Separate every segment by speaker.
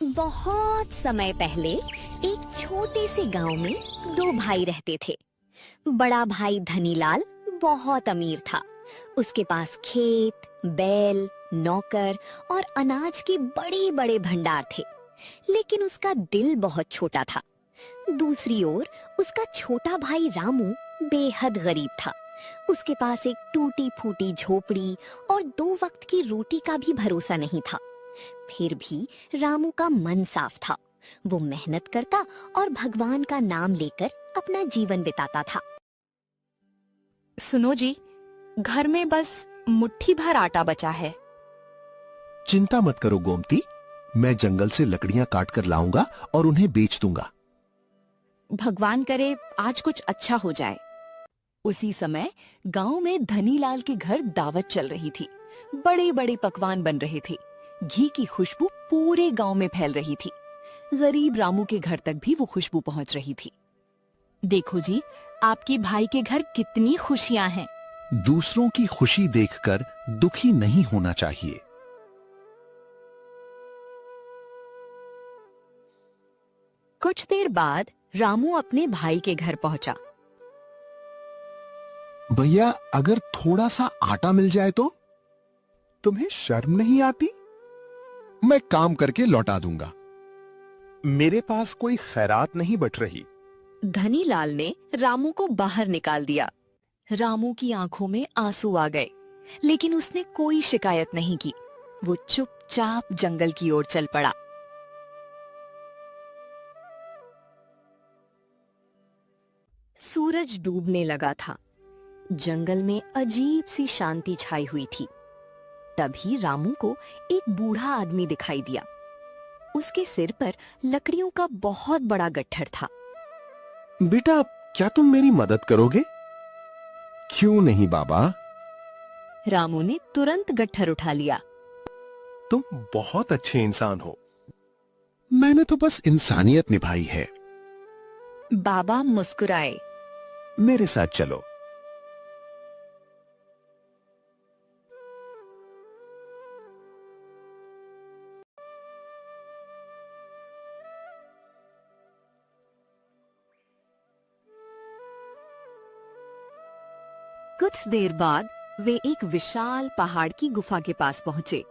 Speaker 1: बहुत समय पहले एक छोटे से गांव में दो भाई रहते थे। बड़ा भाई धनीलाल बहुत अमीर था। उसके पास खेत, बैल, नौकर और अनाज के बड़े बड़े भंडार थे, लेकिन उसका दिल बहुत छोटा था। दूसरी ओर उसका छोटा भाई रामू बेहद गरीब था। उसके पास एक टूटी फूटी झोपड़ी और 2 वक्त की रोटी का भी भरोसा नहीं था। फिर भी रामू का मन साफ था। वो मेहनत करता और भगवान का नाम लेकर अपना जीवन बिताता था।
Speaker 2: सुनो जी, घर में बस मुट्ठी भर आटा बचा है।
Speaker 3: चिंता मत करो गोमती, मैं जंगल से लकड़ियां काट कर लाऊंगा और उन्हें बेच दूंगा।
Speaker 2: भगवान करे आज कुछ अच्छा हो जाए। उसी समय गांव में धनीलाल के घर दावत चल रही थी। बड़े बड़े पकवान बन रहे थे। घी की खुशबू पूरे गांव में फैल रही थी। गरीब रामू के घर तक भी वो खुशबू पहुंच रही थी। देखो जी, आपके भाई के घर कितनी खुशियां हैं।
Speaker 3: दूसरों की खुशी देखकर दुखी नहीं होना चाहिए।
Speaker 2: कुछ देर बाद रामू अपने भाई के घर पहुंचा।
Speaker 3: भैया, अगर थोड़ा सा आटा मिल जाए तो? तुम्हें शर्म नहीं आती? मैं काम करके लौटा दूंगा। मेरे पास कोई खैरात नहीं बट रही।
Speaker 2: धनीलाल ने रामू को बाहर निकाल दिया। रामू की आंखों में आंसू आ गए, लेकिन उसने कोई शिकायत नहीं की। वो चुपचाप जंगल की ओर चल पड़ा। सूरज डूबने लगा था। जंगल में अजीब सी शांति छाई हुई थी। तभी रामू को एक बूढ़ा आदमी दिखाई दिया। उसके सिर पर लकड़ियों का बहुत बड़ा गट्ठर था।
Speaker 3: बेटा, क्या तुम मेरी मदद करोगे? क्यों नहीं बाबा।
Speaker 2: रामू ने तुरंत गट्ठर उठा लिया।
Speaker 3: तुम बहुत अच्छे इंसान हो। मैंने तो बस इंसानियत निभाई है।
Speaker 2: बाबा मुस्कुराए।
Speaker 3: मेरे साथ चलो।
Speaker 2: कुछ देर बाद वे एक विशाल पहाड़ की गुफा के पास पहुंचे।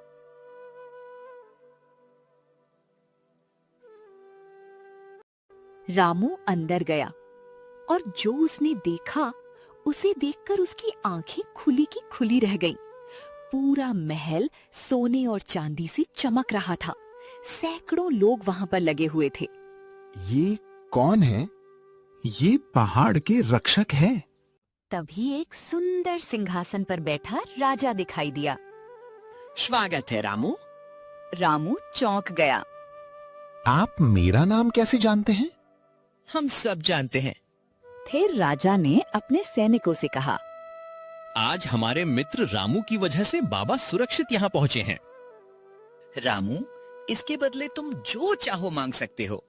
Speaker 2: रामू अंदर गया और जो उसने देखा, उसे देखकर उसकी आंखें खुली की खुली रह गईं। पूरा महल सोने और चांदी से चमक रहा था। सैकड़ों लोग वहां पर लगे हुए थे।
Speaker 3: ये कौन है? ये पहाड़ के रक्षक हैं।
Speaker 2: तभी एक सुंदर सिंहासन पर बैठा राजा दिखाई दिया।
Speaker 4: स्वागत है रामू।
Speaker 2: रामू चौंक गया।
Speaker 3: आप मेरा नाम कैसे जानते हैं?
Speaker 4: हम सब जानते हैं।
Speaker 2: फिर राजा ने अपने सैनिकों से कहा,
Speaker 4: आज हमारे मित्र रामू की वजह से बाबा सुरक्षित यहाँ पहुँचे हैं। रामू, इसके बदले तुम जो चाहो मांग सकते हो।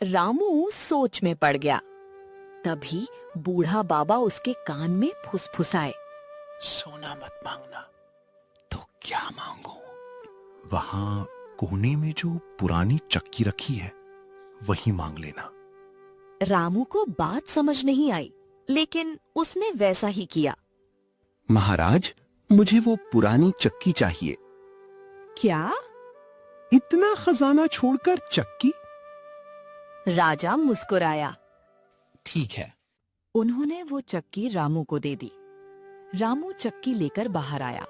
Speaker 2: रामू सोच में पड़ गया। तभी बूढ़ा बाबा उसके कान में फुसफुसाए,
Speaker 3: सोना मत मांगना तो क्या मांगो? वहां कोने में जो पुरानी चक्की रखी है, वही मांग लेना।
Speaker 2: रामू को बात समझ नहीं आई, लेकिन उसने वैसा ही किया।
Speaker 3: महाराज, मुझे वो पुरानी चक्की चाहिए।
Speaker 5: क्या? इतना खजाना छोड़कर चक्की?
Speaker 2: राजा मुस्कुराया।
Speaker 4: ठीक है।
Speaker 2: उन्होंने वो चक्की रामू को दे दी। रामू चक्की लेकर बाहर आया।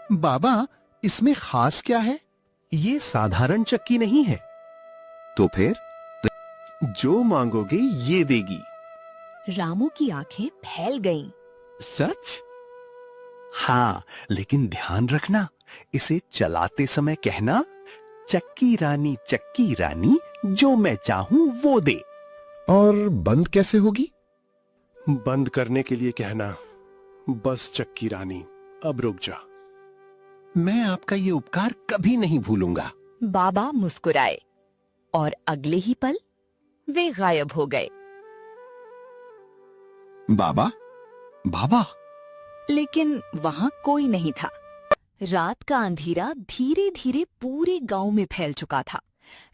Speaker 3: बाबा, इसमें खास क्या है? ये साधारण चक्की नहीं है। तो फिर? जो मांगोगे ये देगी।
Speaker 2: रामू की आंखें फैल गईं।
Speaker 3: सच? हाँ, लेकिन ध्यान रखना, इसे चलाते समय कहना, चक्की रानी जो मैं चाहूं वो दे। और बंद कैसे होगी?
Speaker 5: बंद करने के लिए कहना। बस चक्की रानी, अब रुक जा।
Speaker 3: मैं आपका ये उपकार कभी नहीं भूलूंगा।
Speaker 2: बाबा मुस्कुराए और अगले ही पल वे गायब हो गए।
Speaker 3: बाबा, बाबा।
Speaker 2: लेकिन वहां कोई नहीं था। रात का अंधेरा धीरे धीरे पूरे गांव में फैल चुका था।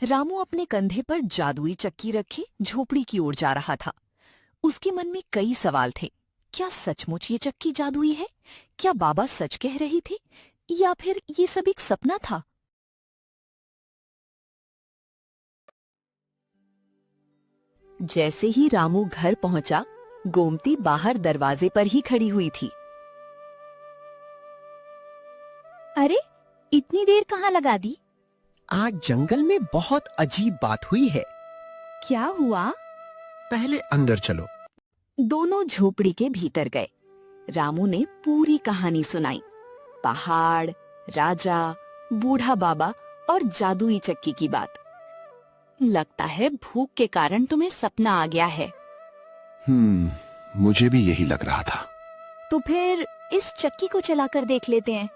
Speaker 2: रामू अपने कंधे पर जादुई चक्की रखे झोपड़ी की ओर जा रहा था। उसके मन में कई सवाल थे। क्या सचमुच ये चक्की जादुई है? क्या बाबा सच कह रही थी या फिर ये सब एक सपना था? जैसे ही रामू घर पहुंचा, गोमती बाहर दरवाजे पर ही खड़ी हुई थी।
Speaker 1: अरे, इतनी देर कहाँ लगा दी?
Speaker 6: आज जंगल में बहुत अजीब बात हुई है।
Speaker 1: क्या हुआ?
Speaker 3: पहले अंदर चलो।
Speaker 2: दोनों झोपड़ी के भीतर गए। रामू ने पूरी कहानी सुनाई। पहाड़, राजा, बूढ़ा बाबा और जादुई चक्की की बात। लगता है भूख के कारण तुम्हें सपना आ गया है।
Speaker 3: मुझे भी यही लग रहा था।
Speaker 1: तो फिर इस चक्की को चलाकर देख लेते हैं।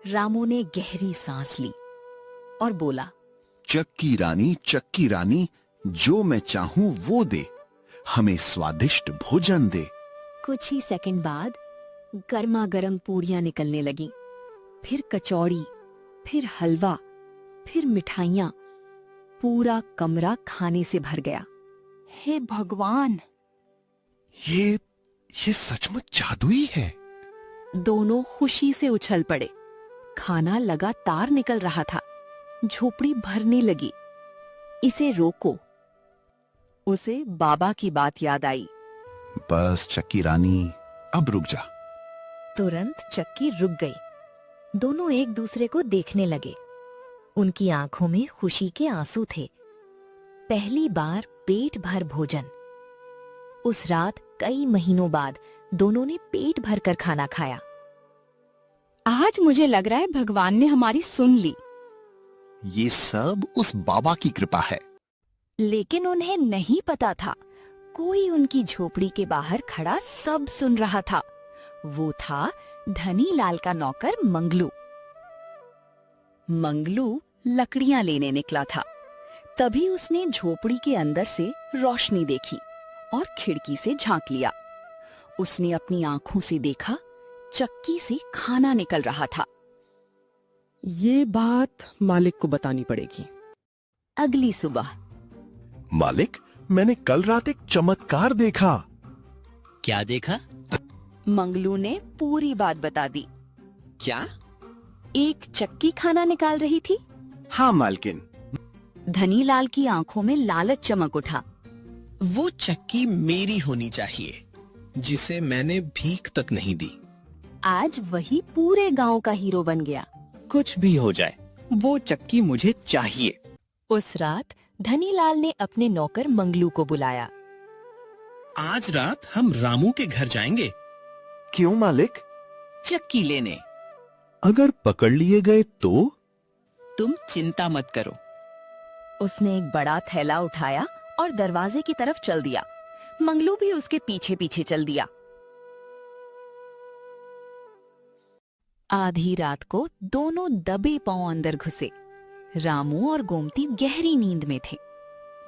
Speaker 2: रामू ने गहरी सांस ली और बोला,
Speaker 3: चक्की रानी, जो मैं चाहूं वो दे, हमें स्वादिष्ट भोजन दे।
Speaker 2: कुछ ही सेकंड बाद गर्मा गर्म पूरियां निकलने लगीं, फिर कचौड़ी, फिर हलवा, फिर मिठाइयां। पूरा कमरा खाने से भर गया। हे भगवान!
Speaker 3: ये सचमुच जादुई है।
Speaker 2: दोनों खुशी से उछल पड़े। खाना लगातार निकल रहा था। झोपड़ी भरने लगी। इसे रोको। उसे बाबा की बात याद आई।
Speaker 3: बस चक्की रानी, अब रुक जा।
Speaker 1: तुरंत चक्की रुक गई। दोनों एक दूसरे को देखने लगे। उनकी आंखों में खुशी के आंसू थे। पहली बार पेट भर भोजन। उस रात कई महीनों बाद दोनों ने पेट भरकर खाना खाया।
Speaker 2: आज मुझे लग रहा है भगवान ने हमारी सुन ली।
Speaker 3: ये सब उस बाबा की कृपा है।
Speaker 2: लेकिन उन्हें नहीं पता था, कोई उनकी झोपड़ी के बाहर खड़ा सब सुन रहा था। वो था धनी लाल का नौकर मंगलू। मंगलू लकड़ियां लेने निकला था। तभी उसने झोपड़ी के अंदर से रोशनी देखी और खिड़की से झांक लिया। उसने अपनी आंखों से देखा, चक्की से खाना निकल रहा था।
Speaker 5: ये बात मालिक को बतानी पड़ेगी।
Speaker 2: अगली सुबह,
Speaker 3: मालिक, मैंने कल रात एक चमत्कार देखा।
Speaker 4: क्या देखा?
Speaker 2: मंगलू ने पूरी बात बता दी।
Speaker 6: क्या?
Speaker 2: एक चक्की खाना निकाल रही थी।
Speaker 6: हाँ मालकिन।
Speaker 2: धनीलाल की आंखों में लालच चमक उठा।
Speaker 4: वो चक्की मेरी होनी चाहिए, जिसे मैंने भीख तक नहीं दी।
Speaker 2: आज वही पूरे गांव का हीरो बन गया।
Speaker 4: कुछ भी हो जाए, वो चक्की मुझे चाहिए।
Speaker 2: उस रात धनीलाल ने अपने नौकर मंगलू को बुलाया।
Speaker 4: आज रात हम रामू के घर जाएंगे
Speaker 3: क्यों मालिक?
Speaker 4: चक्की लेने।
Speaker 3: अगर पकड़ लिए गए तो?
Speaker 4: तुम चिंता मत करो।
Speaker 2: उसने एक बड़ा थैला उठाया और दरवाजे की तरफ चल दिया। मंगलू भी उसके पीछे पीछे चल दिया। आधी रात को दोनों दबे पांव अंदर घुसे। रामू और गोमती गहरी नींद में थे।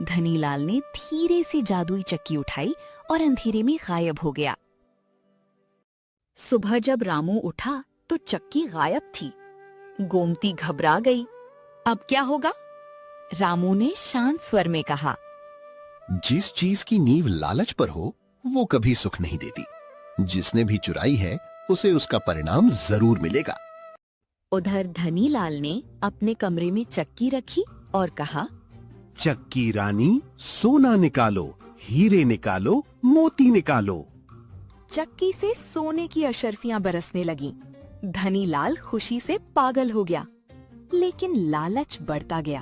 Speaker 2: धनीलाल ने धीरे से जादुई चक्की उठाई और अंधेरे में गायब हो गया। सुबह जब रामू उठा तो चक्की गायब थी। गोमती घबरा गई। अब क्या होगा? रामू ने शांत स्वर में कहा,
Speaker 3: जिस चीज की नींव लालच पर हो, वो कभी सुख नहीं देती। जिसने भी चुराई है, उसे उसका परिणाम जरूर मिलेगा।
Speaker 2: उधर धनीलाल ने अपने कमरे में चक्की रखी और कहा,
Speaker 5: चक्की रानी, सोना निकालो, हीरे निकालो, मोती निकालो।
Speaker 2: चक्की से सोने की अशर्फियां बरसने लगीं। धनीलाल खुशी से पागल हो गया, लेकिन लालच बढ़ता गया।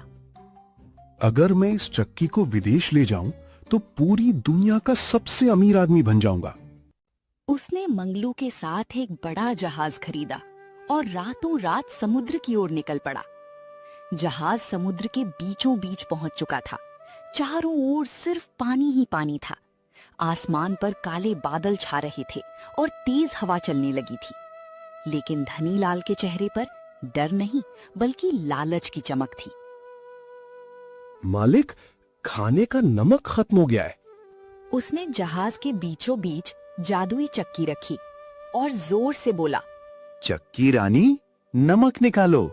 Speaker 3: अगर मैं इस चक्की को विदेश ले जाऊं, तो पूरी दुनिया का सबसे अमीर आदमी बन जाऊंगा।
Speaker 2: उसने मंगलू के साथ एक बड़ा जहाज खरीदा और रातों रात समुद्र की ओर निकल पड़ा। जहाज समुद्र के बीचों बीच पहुंच चुका था। चारों ओर सिर्फ पानी ही पानी था। आसमान पर काले बादल छा रहे थे और तेज हवा चलने लगी थी। लेकिन धनीलाल के चेहरे पर डर नहीं बल्कि लालच की चमक थी।
Speaker 5: मालिक, खाने का नमक खत्म हो गया है।
Speaker 2: उसने जहाज के बीचों बीच जादुई चक्की रखी और जोर से बोला,
Speaker 3: चक्की रानी, नमक निकालो।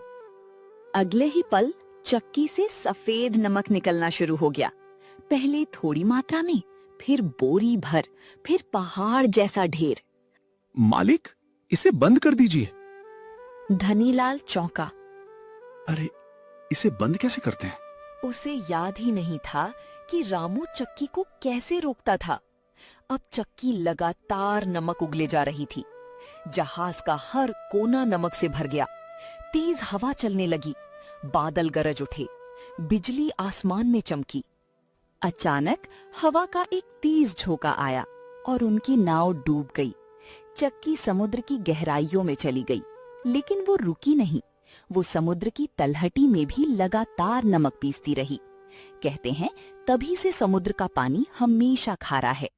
Speaker 2: अगले ही पल चक्की से सफेद नमक निकलना शुरू हो गया। पहले थोड़ी मात्रा में, फिर बोरी भर, फिर पहाड़ जैसा ढेर।
Speaker 5: मालिक, इसे बंद कर दीजिए।
Speaker 2: धनीलाल चौंका।
Speaker 3: अरे, इसे बंद कैसे करते हैं?
Speaker 2: उसे याद ही नहीं था कि रामू चक्की को कैसे रोकता था। अब चक्की लगातार नमक उगले जा रही थी। जहाज का हर कोना नमक से भर गया। तेज हवा चलने लगी, बादल गरज उठे, बिजली आसमान में चमकी। अचानक हवा का एक तेज झोंका आया और उनकी नाव डूब गई। चक्की समुद्र की गहराइयों में चली गई, लेकिन वो रुकी नहीं। वो समुद्र की तलहटी में भी लगातार नमक पीसती रही। कहते हैं तभी से समुद्र का पानी हमेशा खारा है।